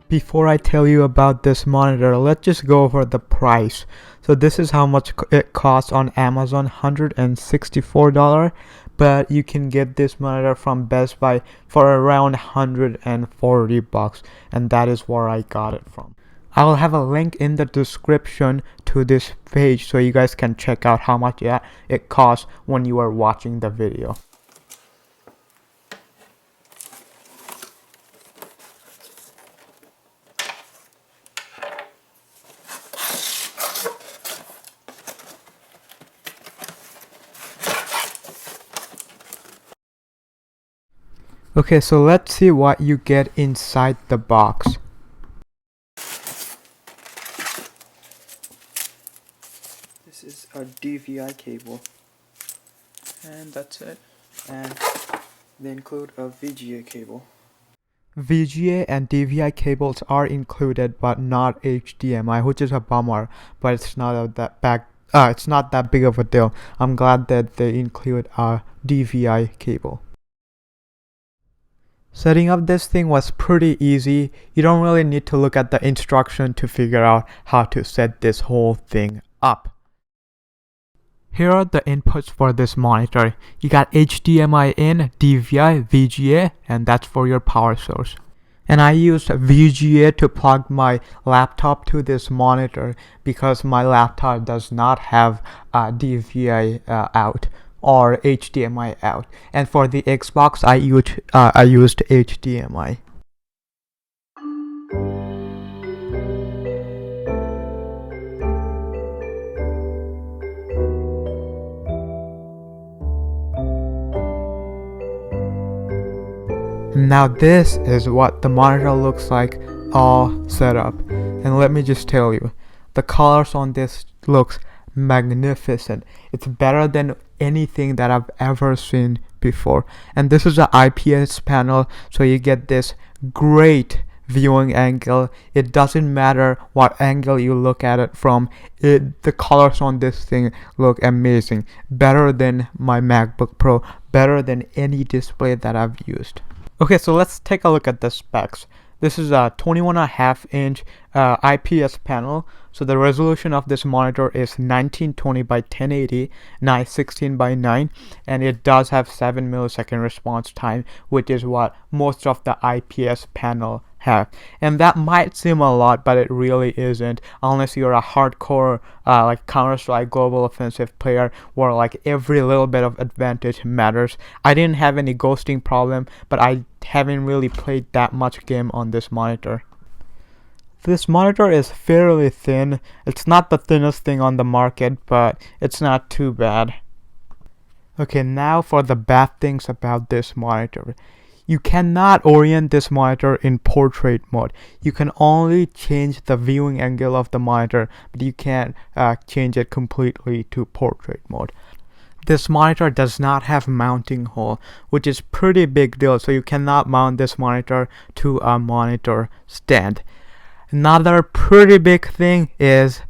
Before I tell you about this monitor, let's just go over the price. So this is how much it costs on Amazon, $164, but you can get this monitor from Best Buy for around $140, and that is where I got it from. I will have a link in the description to this page so you guys can check out how much it costs when you are watching the video. Okay, so let's see what you get inside the box. This is a DVI cable, and that's it. And they include a VGA cable. VGA and DVI cables are included, but not HDMI, which is a bummer. But it's not that big of a deal. I'm glad that they include a DVI cable. Setting up this thing was pretty easy. You don't really need to look at the instruction to figure out how to set this whole thing up. Here are the inputs for this monitor. You got HDMI in, DVI, VGA, and that's for your power source. And I used VGA to plug my laptop to this monitor because my laptop does not have DVI out or HDMI out, and for the Xbox I used HDMI. Now this is what the monitor looks like all set up, and let me just tell you, the colors on this looks magnificent. It's better than anything that I've ever seen before. And this is an IPS panel, so you get this great viewing angle. It doesn't matter what angle you look at it from. The colors on this thing look amazing. Better than my MacBook Pro, better than any display that I've used. Okay, so let's take a look at the specs. This is a 21.5-inch IPS panel. So the resolution of this monitor is 1920 by 1080, 916 by 9, and it does have 7 millisecond response time, which is what most of the IPS panel have. And that might seem a lot, but it really isn't, unless you're a hardcore like Counter-Strike Global Offensive player where like every little bit of advantage matters. I didn't have any ghosting problem, but I haven't really played that much game on this monitor. This monitor is fairly thin. It's not the thinnest thing on the market, but it's not too bad. Okay, now for the bad things about this monitor. You cannot orient this monitor in portrait mode. You can only change the viewing angle of the monitor, but you can't change it completely to portrait mode. This monitor does not have mounting hole, which is pretty big deal, so you cannot mount this monitor to a monitor stand. Another pretty big thing is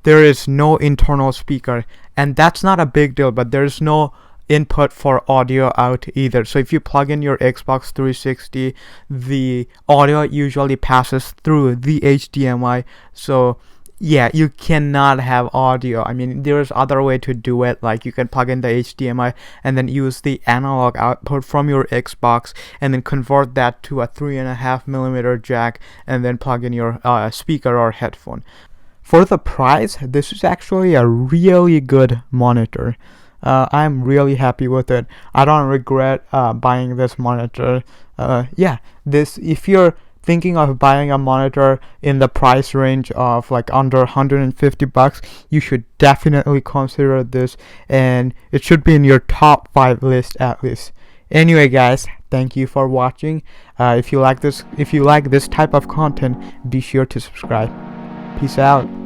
there is no internal speaker, and that's not a big deal, but there's no input for audio out either. So if you plug in your Xbox 360, the audio usually passes through the HDMI. So yeah, you cannot have audio. I mean, there's other way to do it, like you can plug in the HDMI and then use the analog output from your Xbox and then convert that to a 3.5mm jack and then plug in your speaker or headphone. For the price, this is actually a really good monitor. I'm really happy with it. I don't regret buying this monitor. If you're thinking of buying a monitor in the price range of like under $150, you should definitely consider this, and it should be in your top 5 list at least. Anyway guys, thank you for watching. If you like this type of content, be sure to subscribe. Peace out.